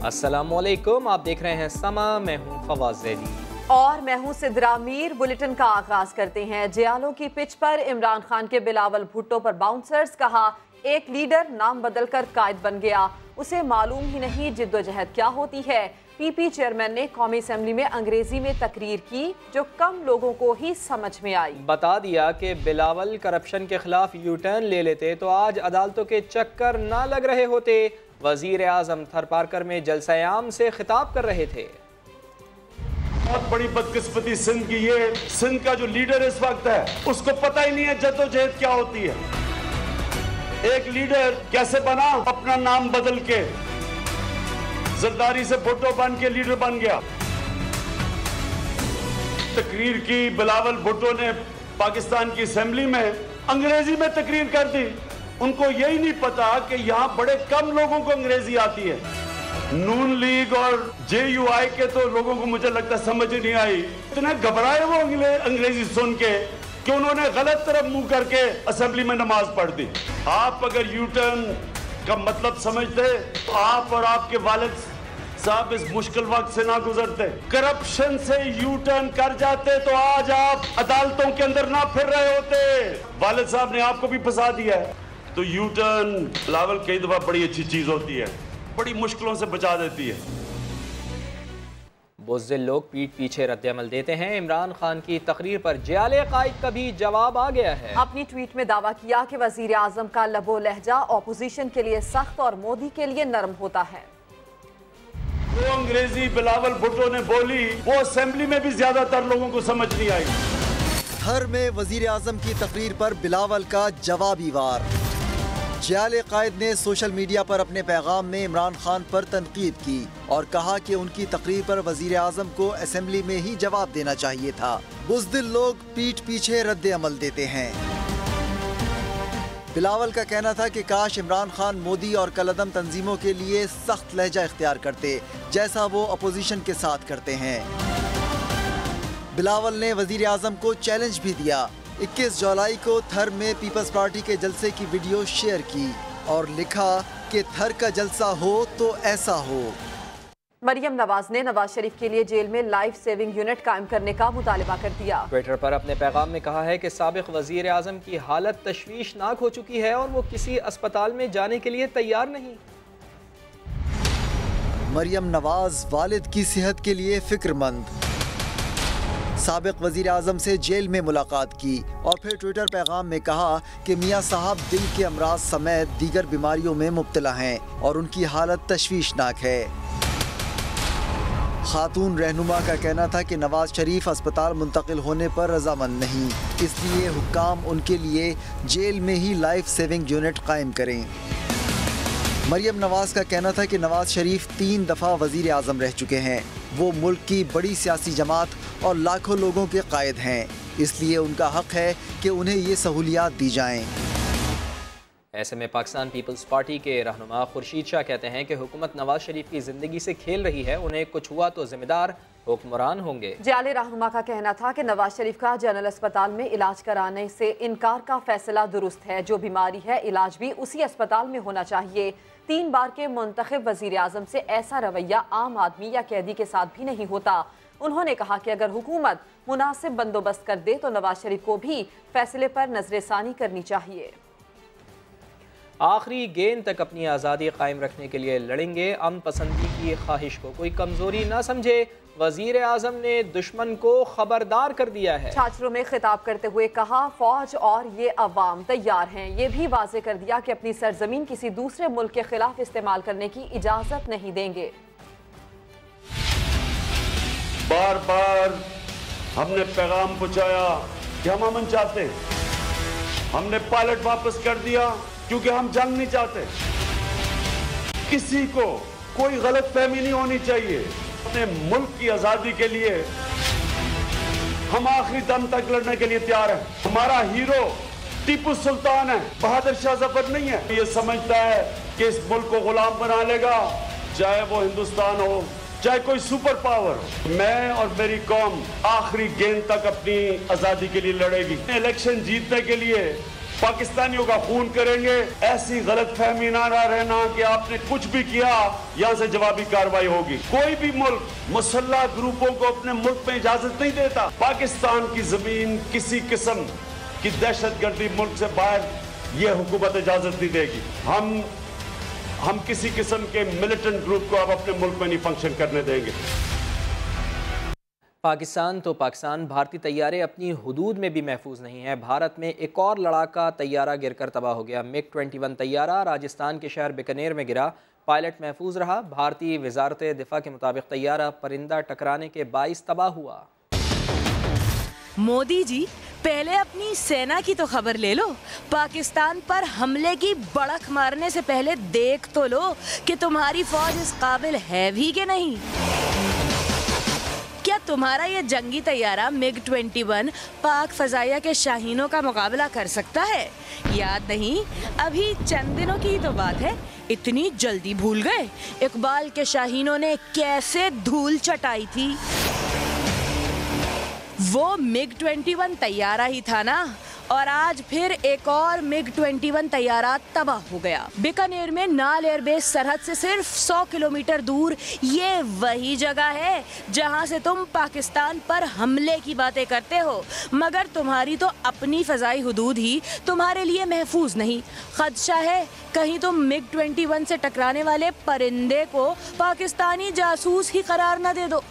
अस्सलामुअलैकुम, आप देख रहे हैं समा, मैं हूं फवाज ज़ैदी और मैं हूं सिद्रा मीर। बुलेटिन का आगाज करते हैं। जियालों की पिच पर इमरान खान के बिलावल भुट्टो पर बाउंसर्स। कहा एक लीडर नाम बदलकर कायद बन गया, उसे मालूम ही नहीं जिद्दोजहद क्या होती है। पीपी चेयरमैन ने कौमी असेंबली में अंग्रेजी में तकरीर की जो कम लोगों को ही समझ में आई। बता दिया कि बिलावल करप्शन के खिलाफ यू टर्न ले लेते तो आज अदालतों के चक्कर ना लग रहे होते। वजीर आजम थरपारकर में जलसा-ए-आम से खिताब कर रहे थे। बहुत बड़ी बदकिस्मती सिंध की, ये सिंध का जो लीडर इस वक्त है उसको पता ही नहीं है जद्दोजहद क्या होती है। एक लीडर कैसे बना, अपना नाम बदल के जरदारी से भुट्टो बन के लीडर बन गया। तकरीर की बिलावल भुट्टो ने पाकिस्तान की असेंबली में अंग्रेजी में तकरीर कर दी। उनको यही नहीं पता कि यहाँ बड़े कम लोगों को अंग्रेजी आती है। नून लीग और JUI के तो लोगों को मुझे लगता समझ ही नहीं आई। इतने घबराए वो अंग्रेजी सुन के कि उन्होंने गलत तरफ मुंह करके असेंबली में नमाज पढ़ दी। आप अगर यू टर्न का मतलब समझते तो आप और आपके वालिद साहब इस मुश्किल वक्त से ना गुजरते। करप्शन से यू टर्न कर जाते तो आज आप अदालतों के अंदर ना फिर रहे होते। वालिद साहब ने आपको भी फंसा दिया है। तो यू टर्न बिलावल कई दफा बड़ी अच्छी चीज होती है, बड़ी मुश्किलों से बचा देती है। बुज़दिल लोग पीठ पीछे रद्द-ए-अमल देते हैं। इमरान खान की तकरीर पर जियाले कायद का भी जवाब आ गया है। अपनी ट्वीट में दावा किया कि वजीर आजम का लबो लहजा ऑपोजिशन के लिए सख्त और मोदी के लिए नरम होता है। वो अंग्रेजी बिलावल भुट्टो ने बोली वो असेंबली में भी ज्यादातर लोगों को समझ नहीं आई। हर में वजीर आजम की तकरीर पर बिलावल का जवाबी वार। जियाले कायद ने सोशल मीडिया पर अपने पैगाम में इमरान खान पर तनकीद की और कहा कि उनकी तकरीर पर वजीर आजम को असेंबली में ही जवाब देना चाहिए था। बुज़दिल लोग पीठ पीछे रद्द अमल देते हैं। बिलावल का कहना था कि काश इमरान खान मोदी और कलअदम तंजीमों के लिए सख्त लहजा इख्तियार करते जैसा वो अपोजिशन के साथ करते हैं। बिलावल ने वजीर आजम को चैलेंज भी दिया। 21 जुलाई को थर में पीपल्स पार्टी के जलसे की वीडियो शेयर की और लिखा कि थर का जलसा हो तो ऐसा हो। मरियम नवाज ने नवाज शरीफ के लिए जेल में लाइफ सेविंग यूनिट कायम करने का मुतालिबा कर दिया। ट्विटर पर अपने पैगाम में कहा है कि साबिक वजीर आजम की हालत तशवीशनाक हो चुकी है और वो किसी अस्पताल में जाने के लिए तैयार नहीं। मरियम नवाज वालिद की सेहत के लिए फिक्रमंद। साबिक वजीर आजम से जेल में मुलाकात की और फिर ट्विटर पैगाम में कहा कि मियाँ साहब दिल के अमराज समेत दीगर बीमारियों में मुब्तला हैं और उनकी हालत तशवीशनाक है। खातून रहनुमा का कहना था कि नवाज शरीफ अस्पताल मुंतकिल होने पर रजामंद नहीं, इसलिए हुक्काम उनके लिए जेल में ही लाइफ सेविंग यूनिट कायम करें। मरियम नवाज का कहना था कि नवाज शरीफ 3 दफ़ा वजीर आजम रह चुके हैं। वो मुल्क की बड़ी सियासी जमात और लाखों लोगों के कायद हैं, इसलिए उनका हक है कि उन्हें ये सहूलियात दी जाएं। ऐसे में पाकिस्तान पीपल्स पार्टी के रहनुमा खुर्शीद शाह कहते हैं कि हुकूमत नवाज शरीफ की जिंदगी से खेल रही है, उन्हें कुछ हुआ तो जिम्मेदार हुक्मरान होंगे। जियाले रहनुमा का कहना था कि नवाज शरीफ का जनरल अस्पताल में इलाज कराने से इनकार का फैसला दुरुस्त है। जो बीमारी है इलाज भी उसी अस्पताल में होना चाहिए। 3 बार के मुंतखब वजीर आजम से ऐसा रवैया आम आदमी या कैदी के साथ भी नहीं होता। उन्होंने कहा कि अगर हुकूमत मुनासिब बंदोबस्त कर दे तो नवाज शरीफ को भी फैसले पर नजरसानी करनी चाहिए। आखिरी गेंद तक अपनी आज़ादी कायम रखने के लिए लड़ेंगे। अमन पसंदी की ख्वाहिश को कोई कमजोरी न समझे, वजीर आजम ने दुश्मन को खबरदार कर दिया है। छात्रों में खिताब करते हुए कहा फौज और ये अवाम तैयार हैं। ये भी वाजे कर दिया कि अपनी सरजमीन किसी दूसरे मुल्क के खिलाफ इस्तेमाल करने की इजाजत नहीं देंगे। बार बार हमने पैगाम पहुंचाया कि हम अमन चाहते हैं। हमने पायलट वापस कर दिया क्योंकि हम जंग नहीं चाहते। किसी को कोई गलत फहमी नहीं होनी चाहिए। अपने मुल्क की आजादी के लिए हम आखिरी दम तक लड़ने के लिए तैयार हैं। हमारा हीरो टीपू सुल्तान है, बहादुर शाह जफर नहीं है। ये समझता है कि इस मुल्क को गुलाम बना लेगा, चाहे वो हिंदुस्तान हो चाहे कोई सुपर पावर हो। मैं और मेरी कौम आखिरी गेंद तक अपनी आजादी के लिए लड़ेगी। इलेक्शन जीतने के लिए पाकिस्तानियों का खून करेंगे। ऐसी गलतफहमी ना रहना कि आपने कुछ भी किया यहाँ से जवाबी कार्रवाई होगी। कोई भी मुल्क मुसल्लह ग्रुपों को अपने मुल्क में इजाजत नहीं देता। पाकिस्तान की जमीन किसी किस्म की दहशतगर्दी मुल्क से बाहर ये हुकूमत इजाजत नहीं देगी। हम किसी किस्म के मिलिटेंट ग्रुप को अब अपने मुल्क में नहीं फंक्शन करने देंगे। पाकिस्तान तो पाकिस्तान, भारतीय तैयारे अपनी हुदूद में भी महफूज नहीं है। भारत में एक और लड़ाका तैयारा गिरकर तबाह हो गया। MiG-21 तैयारा राजस्थान के शहर बीकानेर में गिरा। पायलट महफूज रहा। भारतीय वजारत दिफा के मुताबिक तैयारा परिंदा टकराने के बाइस तबाह हुआ। मोदी जी, पहले अपनी सेना की तो खबर ले लो। पाकिस्तान पर हमले की बड़क मारने से पहले देख तो लो कि तुम्हारी फौज इस काबिल है भी कि नहीं। क्या तुम्हारा ये जंगी तैयारा MiG-21 पाक फजाइया के शाहीनों का मुकाबला कर सकता है? याद नहीं, अभी चंद दिनों की ही तो बात है। इतनी जल्दी भूल गए इकबाल के शाहीनों ने कैसे धूल चटाई थी। वो MiG-21 तैयारा ही था ना। और आज फिर एक और MiG-21 तैयारा तबाह हो गया। बीकानेर में नाल एयरबेस सरहद से सिर्फ 100 किलोमीटर दूर ये वही जगह है जहां से तुम पाकिस्तान पर हमले की बातें करते हो, मगर तुम्हारी तो अपनी फजाई हुदूद ही तुम्हारे लिए महफूज नहीं। खदशा है कहीं तुम MiG-21 से टकराने वाले परिंदे को पाकिस्तानी जासूस ही करार न दे दो।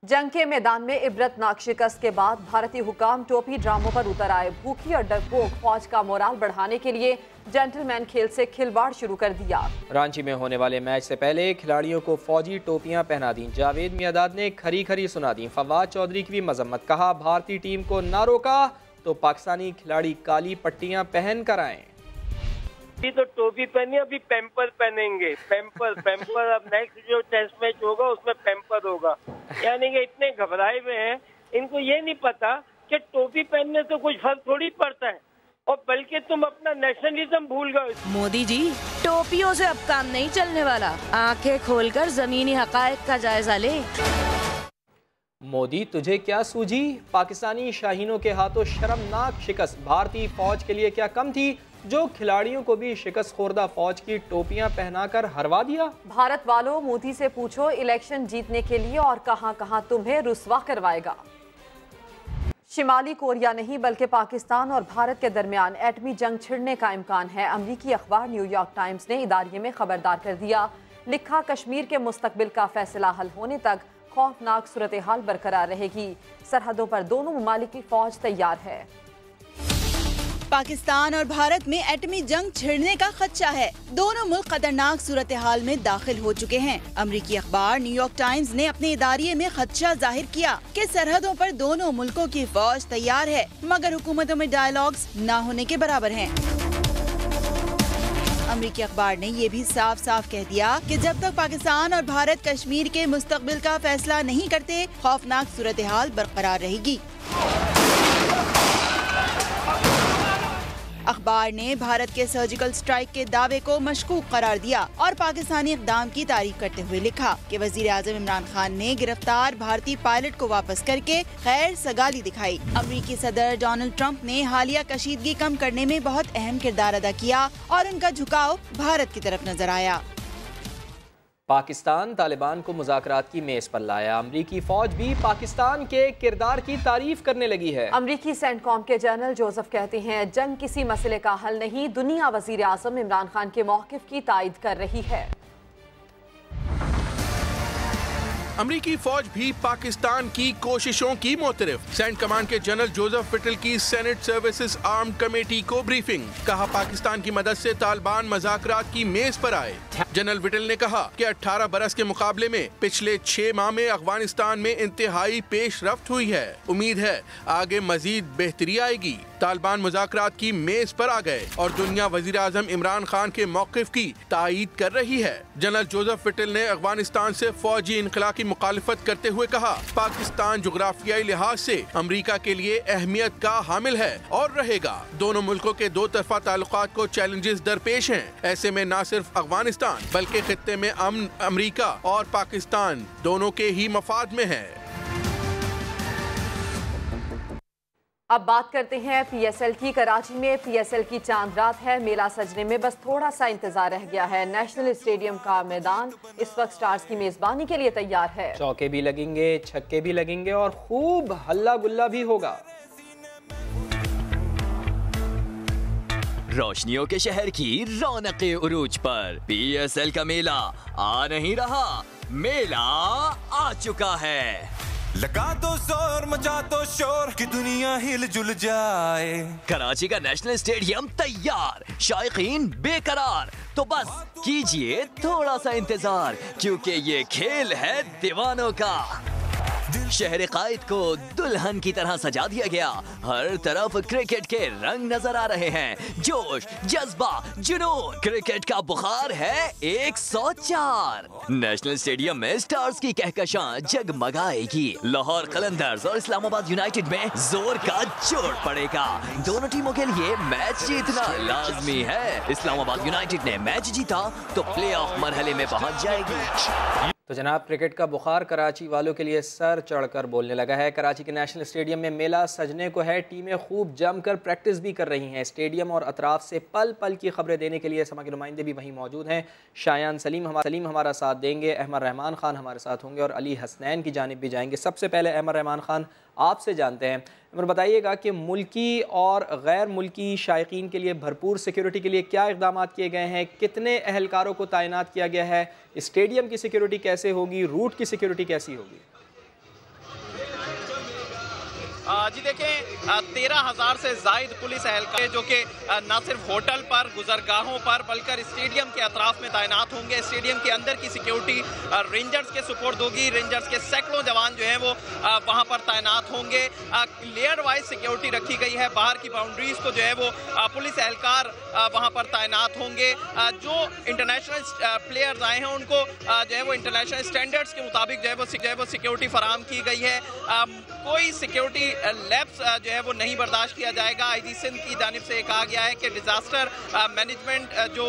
जंग के मैदान में इबरतनाक शिकस्त के बाद भारतीय हुकाम टोपी ड्रामों पर उतर आए। भूखी और डरपोक फौज का मोराल बढ़ाने के लिए जेंटलमैन खेल से खिलवाड़ शुरू कर दिया। रांची में होने वाले मैच से पहले खिलाड़ियों को फौजी टोपियां पहना दी। जावेद मियादाद ने खरी खरी सुना दी। फवाद चौधरी की भी मजम्मत। कहा भारतीय टीम को ना रोका तो पाकिस्तानी खिलाड़ी काली पट्टियां पहन कर आए। तो टोपी पहनी, अभी पैम्पर पहनेंगे। पैम्पर अब नेक्स्ट जो टेस्ट मैच होगा उसमें पैम्पर होगा। यानी कि इतने घबराए हुए हैं, इनको ये नहीं पता कि टोपी पहनने से कुछ फर्क थोड़ी पड़ता है, और बल्कि तुम अपना नेशनलिज्म भूल गए। मोदी जी, टोपियों से अब काम नहीं चलने वाला। आंखें खोलकर जमीनी हकायक का जायजा ले। मोदी, तुझे क्या सूझी? पाकिस्तानी शाहीनों के हाथों शर्मनाक शिकस्त भारतीय फौज के लिए क्या कम थी जो खिलाड़ियों को भी शिकस्त खोरदा फौज की टोपियां पहनाकर हरवा दिया। भारत वालों, मोदी से पूछो इलेक्शन जीतने के लिए और कहां कहां तुम्हें रुसवा करवाएगा। शिमाली कोरिया नहीं बल्कि पाकिस्तान और भारत के दरमियान एटमी जंग छिड़ने का इम्कान है। अमरीकी अखबार न्यूयॉर्क टाइम्स ने इदारे में खबरदार कर दिया। लिखा, कश्मीर के मुस्तकबिल का फैसला हल होने तक खौफनाक सूरत हाल बरकरार रहेगी। सरहदों पर दोनों ममालिक की फौज तैयार है। पाकिस्तान और भारत में एटमी जंग छिड़ने का खदशा है। दोनों मुल्क खतरनाक सूरत हाल में दाखिल हो चुके हैं। अमरीकी अखबार न्यूयॉर्क टाइम्स ने अपने इदारे में खदशा जाहिर किया कि सरहदों पर दोनों मुल्कों की फौज तैयार है, मगर हुकूमतों में डायलॉग्स न होने के बराबर हैं। अमरीकी अखबार ने ये भी साफ साफ कह दिया कि जब तक पाकिस्तान और भारत कश्मीर के मुस्तकबिल का फैसला नहीं करते, खौफनाक सूरत हाल बरकरार रहेगी। अखबार ने भारत के सर्जिकल स्ट्राइक के दावे को मशकूक करार दिया और पाकिस्तानी इक़दाम की तारीफ करते हुए लिखा कि वज़ीर आज़म इमरान खान ने गिरफ्तार भारतीय पायलट को वापस करके खैर सगाली दिखाई। अमरीकी सदर डोनाल्ड ट्रंप ने हालिया कशीदगी कम करने में बहुत अहम किरदार अदा किया और उनका झुकाव भारत की तरफ नजर आया। पाकिस्तान तालिबान को मुज़ाकरात की मेज़ पर लाया। अमरीकी फौज भी पाकिस्तान के किरदार की तारीफ करने लगी है। अमरीकी सेंटकॉम के जनरल जोसेफ कहते हैं, जंग किसी मसले का हल नहीं, दुनिया वज़ीर आज़म इमरान खान के मौक़िफ़ की तायद कर रही है। अमरीकी फौज भी पाकिस्तान की कोशिशों की मोतरफ। सेंट कमांड के जनरल जोसेफ विटल की सेनेट सर्विसेज आर्म कमेटी को ब्रीफिंग। कहा पाकिस्तान की मदद से तालिबान मुज़ाकरात की मेज पर आए। जनरल विटल ने कहा कि 18 बरस के मुकाबले में पिछले 6 माह में अफगानिस्तान में इंतहाई पेशरफ्त हुई है। उम्मीद है आगे मजीद बेहतरी आएगी। तालिबान मुज़ाकरात की मेज पर आ गए और दुनिया वज़ीर आज़म इमरान खान के मौक़िफ़ की तायीद कर रही है। जनरल जोसेफ विटल ने अफगानिस्तान से फौजी इनक़िलाब की मुखालिफत करते हुए कहा, पाकिस्तान जुग्राफियाई लिहाज से अमरीका के लिए अहमियत का हामिल है और रहेगा। दोनों मुल्कों के दो तरफा ताल्लुकात को चैलेंजेस दरपेश हैं। ऐसे में न सिर्फ अफगानिस्तान बल्कि खित्ते में अमन अमरीका और पाकिस्तान दोनों के ही मफाद में है। अब बात करते हैं PSL की। कराची में PSL की चांद रात है। मेला सजने में बस थोड़ा सा इंतजार रह गया है। नेशनल स्टेडियम का मैदान इस वक्त स्टार्स की मेजबानी के लिए तैयार है। चौके भी लगेंगे, छक्के भी लगेंगे और खूब हल्ला गुल्ला भी होगा। रोशनियों के शहर की रौनक उरूज पर PSL का मेला आ नहीं रहा, मेला आ चुका है। लगा दो जोर, मचा दो शोर कि दुनिया हिल जुल जाए। कराची का नेशनल स्टेडियम तैयार, शायकीन बेकरार। तो बस कीजिए थोड़ा सा इंतजार, क्योंकि ये खेल है दीवानों का। शहर कायद को दुल्हन की तरह सजा दिया गया। हर तरफ क्रिकेट के रंग नजर आ रहे हैं। जोश, जज्बा, जुनून, क्रिकेट का बुखार है 104। नेशनल स्टेडियम में स्टार्स की कहकशां जगमगाएगी। लाहौर कलंदर्स और इस्लामाबाद यूनाइटेड में जोर का जोड़ पड़ेगा। दोनों टीमों के लिए मैच जीतना लाजमी है। इस्लामाबाद यूनाइटेड ने मैच जीता तो प्लेऑफ मरहले में पहुंच जाएगी। तो जनाब, क्रिकेट का बुखार कराची वालों के लिए सर चढ़कर बोलने लगा है। कराची के नेशनल स्टेडियम में मेला सजने को है। टीमें खूब जमकर प्रैक्टिस भी कर रही हैं। स्टेडियम और अतराफ से पल पल की खबरें देने के लिए समा के नुमाइंदे भी वहीं मौजूद हैं। शायान सलीम हमारा साथ देंगे, अहमद रहमान खान हमारे साथ होंगे और अली हसनैन की जानिब भी जाएंगे। सबसे पहले अहमद रहमान खान, आपसे जानते हैं, बताइएगा कि मुल्की और गैर मुल्की शायकीन के लिए भरपूर सिक्योरिटी के लिए क्या इक़दाम किए गए हैं? कितने अहलकारों को तैनात किया गया है? स्टेडियम की सिक्योरिटी कैसे होगी? रूट की सिक्योरिटी कैसी होगी? जी देखें, 13,000 से जायद पुलिस एहलकार जो कि न सिर्फ होटल पर, गुजरगाहों पर, बल्कि स्टेडियम के अतराफ में तैनात होंगे। स्टेडियम के अंदर की सिक्योरिटी रेंजर्स के सुपुर्द होगी। रेंजर्स के सैकड़ों जवान जो हैं वो वहां पर तैनात होंगे। लेयर वाइज सिक्योरिटी रखी गई है। बाहर की बाउंड्रीज को जो है वो पुलिस एहलकार वहां पर तैनात होंगे। जो इंटरनेशनल प्लेयर्स आए हैं उनको जो है वो इंटरनेशनल स्टैंडर्ड्स के मुताबिक जो है वो सिक्योरिटी फराम की गई है। कोई सिक्योरिटी लैप्स जो है वो नहीं बर्दाश्त किया जाएगा। IG सिंध की जानिब से कहा गया है कि डिजास्टर मैनेजमेंट जो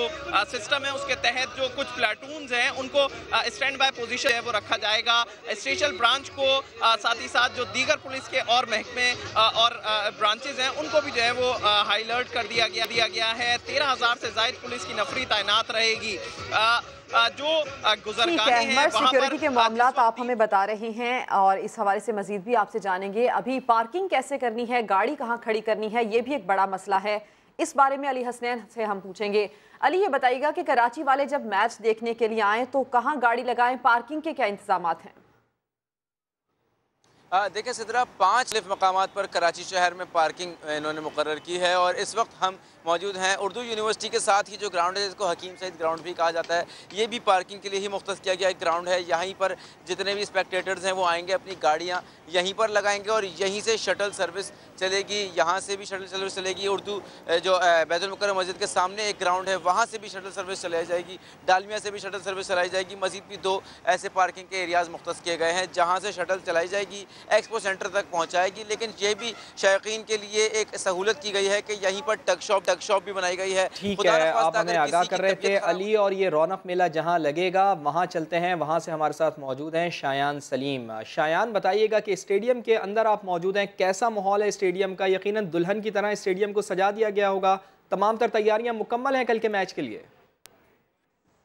सिस्टम है उसके तहत जो कुछ प्लाटून्स हैं उनको स्टैंड बाय पोजीशन है वो रखा जाएगा। स्पेशल ब्रांच को साथ ही साथ जो दीगर पुलिस के और महकमे और ब्रांचेज हैं उनको भी जो है वो हाई अलर्ट कर दिया गया है। 13,000 से ज्यादा पुलिस की नफरी तैनात रहेगी। जो गुजरगाहें हैं सिक्योरिटी के मामलात आप हमें बता रहे हैं और इस हवाले से मजीद भी आपसे जानेंगे। अभी पार्किंग कैसे करनी है, गाड़ी कहाँ खड़ी करनी है, ये भी एक बड़ा मसला है। इस बारे में अली हसनैन से हम पूछेंगे। अली, ये बताइएगा कि कराची वाले जब मैच देखने के लिए आए तो कहाँ गाड़ी लगाएं, पार्किंग के क्या इंतजाम हैं? देखिए सिद्रा, 5 लिफ्ट मकामात पर कराची शहर में पार्किंग इन्होंने मुकर्रर की है और इस वक्त हम मौजूद हैं उर्दू यूनिवर्सिटी के साथ ही जो ग्राउंड है जिसको हकीम सईद ग्राउंड भी कहा जाता है। ये भी पार्किंग के लिए ही मुख्तस किया गया एक ग्राउंड है। यहीं पर जितने भी स्पेक्टेटर्स हैं वो आएंगे, अपनी गाड़ियाँ यहीं पर लगाएंगे और यहीं से शटल सर्विस चलेगी। यहाँ से भी शटल सर्विस चलेगी। उर्दू जो बैतुल मुकर्रम मस्जिद के सामने एक ग्राउंड है वहाँ से भी शटल सर्विस चलाई जाएगी। डालमिया से भी शटल सर्विस चलाई जाएगी। मज़ीद भी 2 ऐसे पार्किंग के एरियाज़ मुख्तस किए गए हैं जहाँ से शटल चलाई जाएगी, एक्सपो सेंटर तक पहुँचाएगी। लेकिन ये भी शायकीन के लिए एक सहूलत की गई है कि यहीं पर टग शॉप भी बनाई गई है। ठीक है, आप हमें आगाह कर रहे थे अली, और ये रौनक मेला जहां लगेगा वहां चलते हैं। वहां से हमारे साथ मौजूद हैं शायान सलीम। शायान, बताइएगा कि स्टेडियम के अंदर आप मौजूद हैं, कैसा माहौल है स्टेडियम का? यकीनन दुल्हन की तरह स्टेडियम को सजा दिया गया होगा। तमाम तर तैयारियां मुकम्मल हैं कल के मैच के लिए?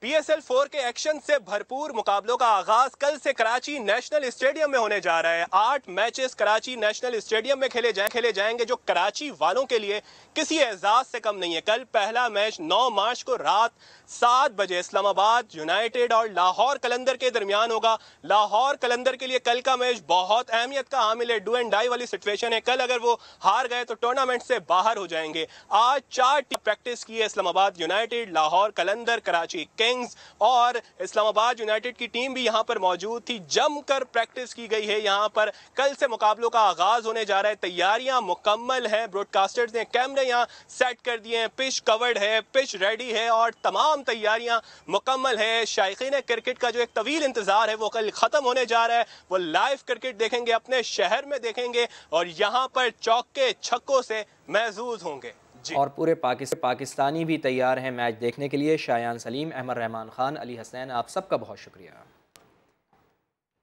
PSL 4 के एक्शन से भरपूर मुकाबलों का आगाज कल से कराची नेशनल स्टेडियम में होने जा रहा है। 8 मैचेस कराची नेशनल स्टेडियम में खेले जाएंगे जो कराची वालों के लिए किसी एजाज से कम नहीं है। कल पहला मैच 9 मार्च को रात 7 बजे इस्लामाबाद यूनाइटेड और लाहौर कलंदर के दरमियान होगा। लाहौर कलंदर के लिए कल का मैच बहुत अहमियत का हामिल है। डू एंड डाई वाली सिचुएशन है। कल अगर वो हार गए तो टूर्नामेंट से बाहर हो जाएंगे। आज 4 टीम प्रैक्टिस की है, इस्लामाबाद यूनाइटेड, लाहौर कलंदर, कराची किंग्स और इस्लामाबाद यूनाइटेड की टीम भी यहाँ पर मौजूद थी। जमकर प्रैक्टिस की गई है यहाँ पर। कल से मुकाबलों का आगाज होने जा रहा है। तैयारियां मुकम्मल हैं। ब्रॉडकास्टर्स ने कैमरे यहाँ सेट कर दिए हैं। पिच कवर्ड है, पिच रेडी है और तमाम तैयारियां मुकम्मल है। शायकीन क्रिकेट का जो एक तवील इंतजार है वो कल खत्म होने जा रहा है। वो लाइव क्रिकेट देखेंगे, अपने शहर में देखेंगे और यहाँ पर चौके छक्कों से महजूज होंगे। और पूरे पाकिस्तानी भी तैयार हैं मैच देखने के लिए। शायान सलीम, अहमद रहमान खान, अली हसनैन, आप सबका बहुत शुक्रिया।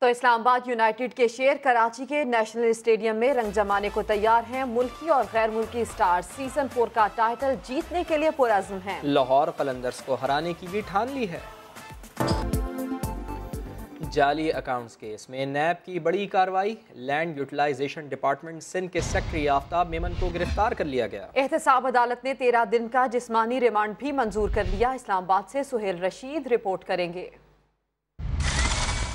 तो इस्लामाबाद यूनाइटेड के शेर कराची के नेशनल स्टेडियम में रंग जमाने को तैयार हैं। मुल्की और गैर मुल्की स्टार सीजन 4 का टाइटल जीतने के लिए पुरअज़्म हैं। लाहौर कलंदर्स को हराने की भी ठान ली है। जाली अकाउंट्स केस में नैब की बड़ी कार्रवाई। लैंड यूटिलाइजेशन डिपार्टमेंट सिंध के सेक्रेटरी आफ्ताब मेमन को गिरफ्तार कर लिया गया। एहतसाब अदालत ने 13 दिन का जिस्मानी रिमांड भी मंजूर कर लिया। इस्लामाबाद से सुहेल रशीद रिपोर्ट करेंगे।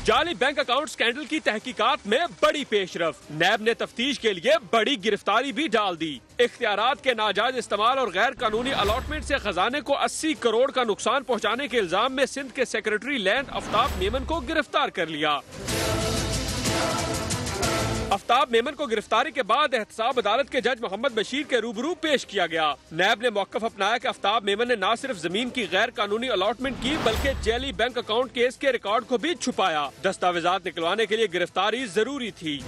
जाली बैंक अकाउंट स्कैंडल की तहकीकात में बड़ी पेशरफ। नैब ने तफ्तीश के लिए बड़ी गिरफ्तारी भी डाल दी। इख्तियारात के नाजायज इस्तेमाल और गैर कानूनी अलॉटमेंट से खजाने को 80 करोड़ का नुकसान पहुंचाने के इल्जाम में सिंध के सेक्रेटरी लैंड आफ्ताब मेमन को गिरफ्तार कर लिया। आफ्ताब मेमन को गिरफ्तारी के बाद एहतसाब अदालत के जज मोहम्मद बशीर के रूबरू पेश किया गया। नैब ने मौकफ अपनाया कि आफ्ताब मेमन ने न सिर्फ जमीन की गैर कानूनी अलॉटमेंट की बल्कि जाली बैंक अकाउंट केस के रिकॉर्ड को भी छुपाया। दस्तावेजात निकलवाने के लिए गिरफ्तारी जरूरी थी।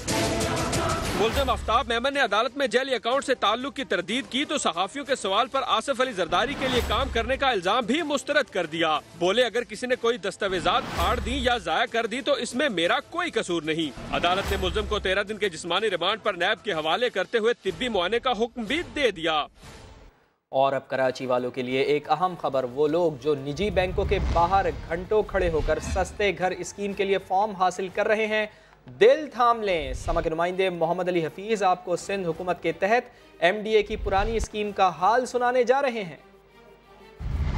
मुल्ज़िम आफ्ताब मेमन ने अदालत में जाली अकाउंट से ताल्लुक की तरदीद की तो सहाफियों के सवाल पर आसिफ अली जरदारी के लिए काम करने का इल्जाम भी मुस्तरद कर दिया। बोले अगर किसी ने कोई दस्तावेजात फाड़ दी या जाया कर दी तो इसमें मेरा कोई कसूर नहीं। अदालत ने मुल्ज़िम को 13 दिन के जिस्मानी रिमांड पर नैब के हवाले करते हुए तिब्बी मुआयने का हुक्म भी दे दिया। और अब कराची वालों के लिए एक अहम खबर। वो लोग जो निजी बैंकों के बाहर घंटों खड़े होकर सस्ते घर स्कीम के लिए फॉर्म हासिल कर रहे हैं, दिल थाम लें। समा के नुमाइंदे मोहम्मद अली हफीज आपको सिंध हुकूमत के तहत MDA की पुरानी स्कीम का हाल सुनाने जा रहे हैं।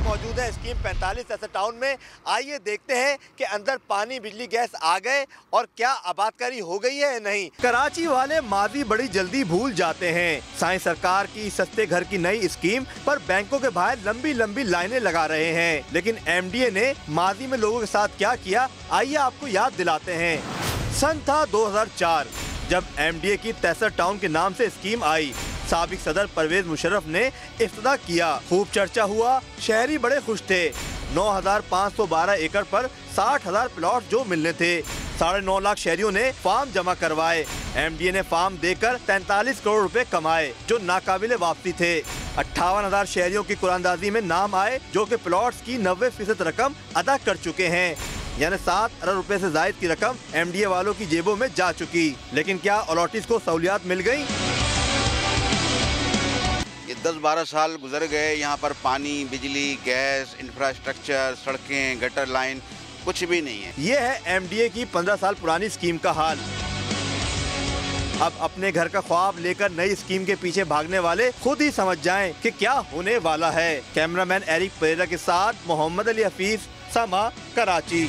मौजूद है स्कीम 45 ऐसे टाउन में। आइए देखते हैं कि अंदर पानी बिजली गैस आ गए और क्या आबादकारी हो गई है या नहीं। कराची वाले माजी बड़ी जल्दी भूल जाते हैं। साईं सरकार की सस्ते घर की नई स्कीम पर बैंकों के बाहर लंबी लंबी लाइनें लगा रहे हैं, लेकिन MDA ने माजी में लोगों के साथ क्या किया आइए आपको याद दिलाते हैं। सन था 2004 जब MDA की 63 टाउन के नाम से स्कीम आई। साबिक सदर परवेज मुशर्रफ ने इफ्तिताह किया। खूब चर्चा हुआ, शहरी बड़े खुश थे। 9,512 एकड़ पर 60,000 प्लॉट जो मिलने थे। 9.5 लाख शहरियों ने फार्म जमा करवाए। MDA ने फार्म देकर 43 करोड़ रुपए कमाए जो नाकाबिले वापसी थे। 58,000 शहरियों की कुरानदाजी में नाम आए जो कि प्लॉट्स की 90% रकम अदा कर चुके हैं, यानी 7 अरब रुपए से जायद की रकम MDA वालों की जेबों में जा चुकी। लेकिन क्या अलॉटीज को सहूलियात मिल गई? ये 10-12 साल गुजर गए, यहाँ पर पानी, बिजली, गैस, इंफ्रास्ट्रक्चर, सड़कें, गटर लाइन कुछ भी नहीं है। ये है MDA की 15 साल पुरानी स्कीम का हाल। अब अपने घर का ख्वाब लेकर नई स्कीम के पीछे भागने वाले खुद ही समझ जाएं कि क्या होने वाला है। कैमरामैन एरिक परेरा के साथ मोहम्मद अली हफीज, समा, कराची।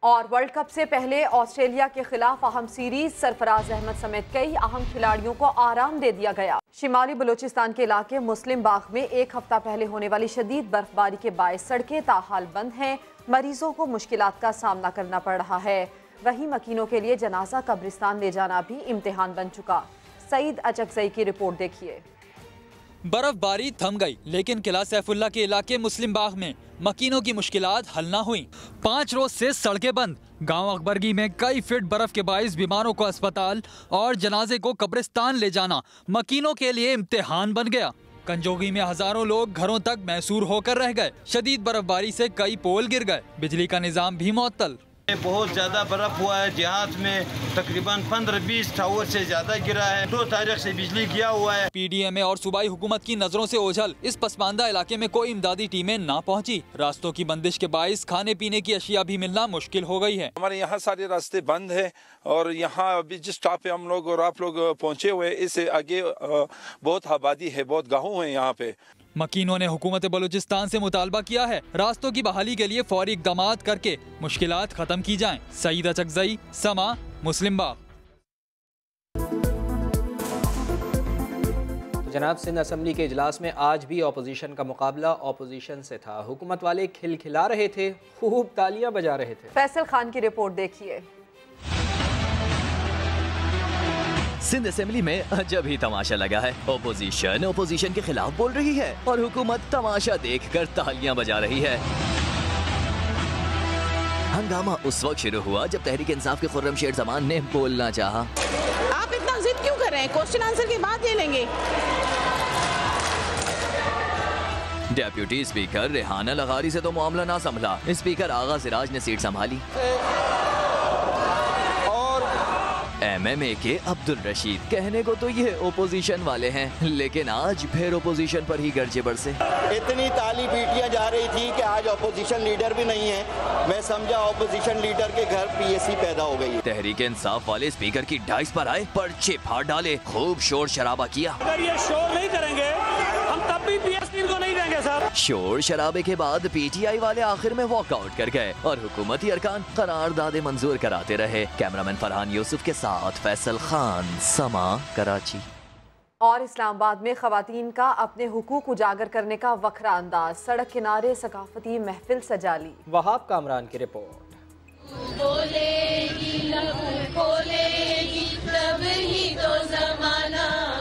और वर्ल्ड कप से पहले ऑस्ट्रेलिया के खिलाफ अहम सीरीज, सरफराज अहमद समेत कई अहम खिलाड़ियों को आराम दे दिया गया। शिमाली बलूचिस्तान के इलाके मुस्लिम बाग में एक हफ्ता पहले होने वाली शदीद बर्फबारी के बायस सड़कें ताहाल बंद हैं। मरीजों को मुश्किलात का सामना करना पड़ रहा है। वहीं मकीनों के लिए जनाजा कब्रिस्तान ले जाना भी इम्तिहान बन चुका। सईद अचकजई की रिपोर्ट देखिए। बर्फबारी थम गई, लेकिन किला सैफुल्ला के इलाके मुस्लिम बाग में मकीनों की मुश्किलात हल ना हुई। 5 रोज से सड़कें बंद। गांव अकबरगी में कई फीट बर्फ के बाइस बीमारों को अस्पताल और जनाजे को कब्रिस्तान ले जाना मकीनों के लिए इम्तिहान बन गया। कंजोगी में हजारों लोग घरों तक महसूर होकर रह गए। शदीद बर्फबारी से कई पोल गिर गए। बिजली का निजाम भी मुअत्तल। बहुत ज्यादा बर्फ हुआ है। जिहाद में तकरीबन 15-20 टावर से ज्यादा गिरा है। 2 तारीख से बिजली गया हुआ है। PDMA और सूबाई हुकूमत की नजरों से ओझल इस पसमानदा इलाके में कोई इमदादी टीमें ना पहुंची। रास्तों की बंदिश के बाइस खाने पीने की अशिया भी मिलना मुश्किल हो गई है। हमारे यहाँ सारे रास्ते बंद है और यहाँ अभी जिस स्टॉप पे हम लोग और आप लोग पहुँचे हुए, इससे आगे बहुत आबादी है, बहुत गाँव है यहाँ पे। मकीनों ने हुकूमत बलूचिस्तान से मुतालबा किया है रास्तों की बहाली के लिए फौरी इक़दामात करके मुश्किलात खत्म की जाएं। सईद अचकजई, समा, मुस्लिम बाग। जनाब, सिंध असम्बली के इजलास में आज भी अपोजिशन का मुकाबला अपोजिशन से था। हुकूमत वाले खिलखिला रहे थे, खूब तालियां बजा रहे थे। फैसल खान की रिपोर्ट देखिए। सिंध असेंबली में अजब ही तमाशा लगा है। ओपोजिशन के खिलाफ बोल रही है और हुकूमत तमाशा देखकर तालियां बजा रही है। हंगामा उस वक्त शुरू हुआ जब तहरीक इंसाफ के खुर्रम शेर जमान ने बोलना चाहा। आप इतना जिद क्यों कर रहे हैं? क्वेश्चन आंसर के बाद ले लेंगे। डेप्यूटी स्पीकर रेहाना लगारी से तो मामला ना संभला। स्पीकर आगा सिराज ने सीट संभाली। MMA के अब्दुल रशीद कहने को तो ये ओपोजिशन वाले हैं, लेकिन आज फिर ओपोजिशन पर ही गर्जे बरसे। इतनी ताली पीटियां जा रही थी कि आज ओपोजिशन लीडर भी नहीं है। मैं समझा ओपोजिशन लीडर के घर PSC पैदा हो गई। तहरीक इंसाफ वाले स्पीकर की डाइस पर आए, पर्चे फाड़ डाले, खूब शोर शराबा किया। अगर ये शोर नहीं करेंगे हम तब भी PSC को नहीं देंगे सर। शोर शराबे के बाद PTI वाले आखिर में वॉकआउट कर गए और हुकूमती अरकान करारदादे मंजूर कराते रहे। कैमरामैन फरहान यूसुफ के साथ फैसल खान, समा, कराची। और इस्लामाबाद में खवातीन का अपने हुकूक उजागर करने का वखरा अंदाज, सड़क किनारे सकाफती महफिल सजा ली। वहाब कामरान की रिपोर्ट।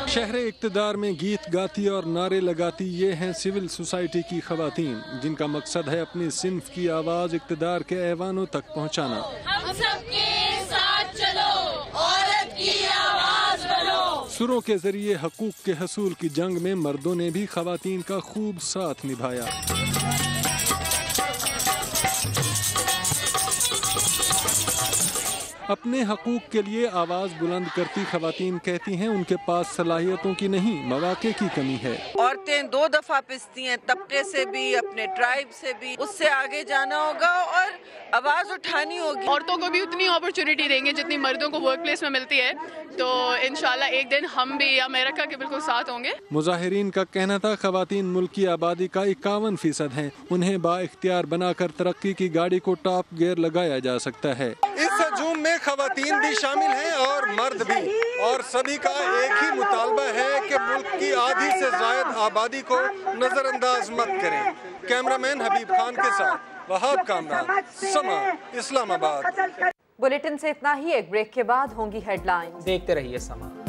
शहर इक्तदार में गीत गाती और नारे लगाती ये हैं सिविल सोसाइटी की खवातीन, जिनका मकसद है अपनी सिन्फ की आवाज इक्तदार के ऐवानों तक पहुँचाना। हम सबके साथ चलो, औरत की आवाज बनो। सुरों के जरिए हकूक के हसूल की जंग में मर्दों ने भी खवातीन का खूब साथ निभाया। अपने हकूक के लिए आवाज बुलंद करती खवातीन कहती हैं उनके पास सलाहियतों की नहीं, मौके की कमी है। औरतें 2 दफा पिसती हैं, तबके से भी, अपने ट्राइब से भी। उससे आगे जाना होगा और आवाज उठानी होगी। औरतों को भी उतनी अपॉर्चुनिटी देंगे जितनी मर्दों को वर्क प्लेस में मिलती है, तो इंशाल्लाह एक दिन हम भी अमेरिका के बिल्कुल साथ होंगे। मुजाहिरीन का कहना था खवातीन मुल्क की आबादी का 51% हैं, उन्हें बाइख्तियार बनाकर तरक्की की गाड़ी को टॉप गियर लगाया जा सकता है। इस हजूम में खवातीन भी शामिल हैं और मर्द भी, और सभी का एक ही मुतालबा है कि मुल्क की आधी से ज्यादा आबादी को नजरअंदाज मत करें। कैमरामैन हबीब खान के साथ वहाब कामरान, समा, इस्लामाबाद। बुलेटिन से इतना ही। एक ब्रेक के बाद होंगी हेडलाइंस। देखते रहिए समा।